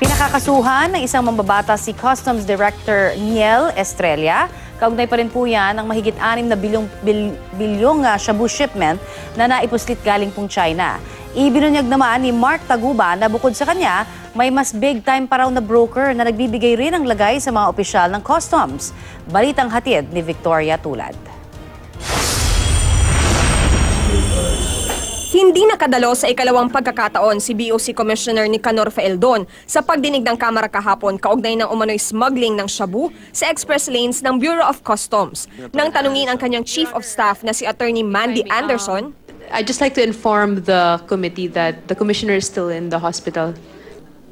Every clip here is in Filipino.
Pinakakasuhan ng isang mambabata si Customs Director Niel Estrella. Kaugnay pa rin po yan ang mahigit 6 na bilyong shabu shipment na naipuslit galing pong China. Ibinunyag naman ni Mark Taguba na bukod sa kanya, may mas big time pa raw na broker na nagbibigay rin ng lagay sa mga opisyal ng customs. Balitang hatid ni Victoria Tulad. Hindi nakadalo sa ikalawang pagkakataon si BOC Commissioner Nicanor Faeldon sa pagdinig ng Kamara kahapon kaugnay ng umano'y smuggling ng shabu sa express lanes ng Bureau of Customs. Nang tanungin ang kanyang Chief of Staff na si Attorney Mandy Anderson, I'd just like to inform the committee that the Commissioner is still in the hospital.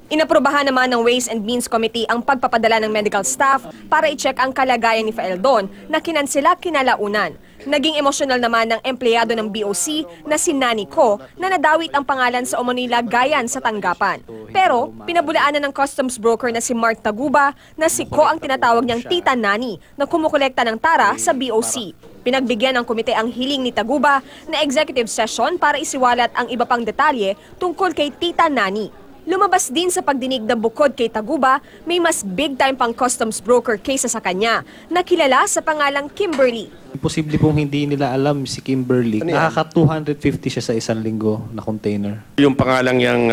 inaprubahan naman ng Ways and Means Committee ang pagpapadala ng medical staff para i-check ang kalagayan ni Faeldon na kinansela kinalaunan. Naging emosyonal naman ng empleyado ng BOC na si Nani Ko na nadawit ang pangalan sa umano'y lagayan sa tanggapan. Pero pinabulaanan ng customs broker na si Mark Taguba na si Ko ang tinatawag niyang Tita Nani na kumukolekta ng tara sa BOC. Pinagbigyan ng komite ang hiling ni Taguba na executive session para isiwalat ang iba pang detalye tungkol kay Tita Nani. Lumabas din sa pagdinig na bukod kay Taguba, may mas big-time pang customs broker kaysa sa kanya, na kilala sa pangalang Kimberly. Imposible pong hindi nila alam si Kimberly. Nakaka-250 siya sa isang linggo na container. Yung pangalang yang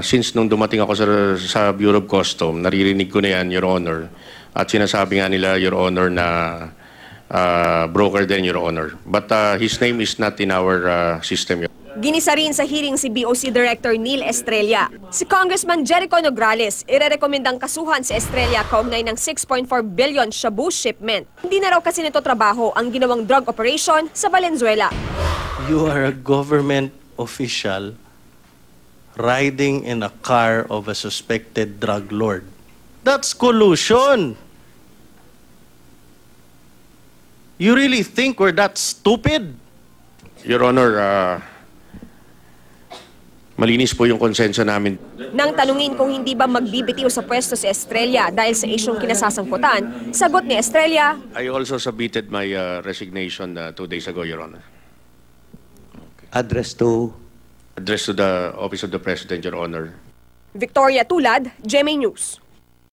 since nung dumating ako sa Bureau of Customs, naririnig ko na yan, Your Honor. At sinasabi nga nila, Your Honor, na broker din, Your Honor. But his name is not in our system. Ginisa rin sa hearing si BOC Director Neil Estrella. Si Congressman Jericho Nograles, irerekomendang kasuhan si Estrella kaugnay ng 6.4 billion shabu shipment. Hindi na raw kasi nito trabaho ang ginawang drug operation sa Valenzuela. You are a government official riding in a car of a suspected drug lord. That's collusion. You really think we're that stupid? Your Honor, malinis po yung konsensya namin. Nang tanungin kung hindi ba magbibitiw sa pwesto si Estrella dahil sa isyong kinasasangkutan, sagot ni Estrella, I also submitted my resignation 2 days ago, Your Honor. Address to Address to the Office of the President, Your Honor. Victoria Tulad, GMA News.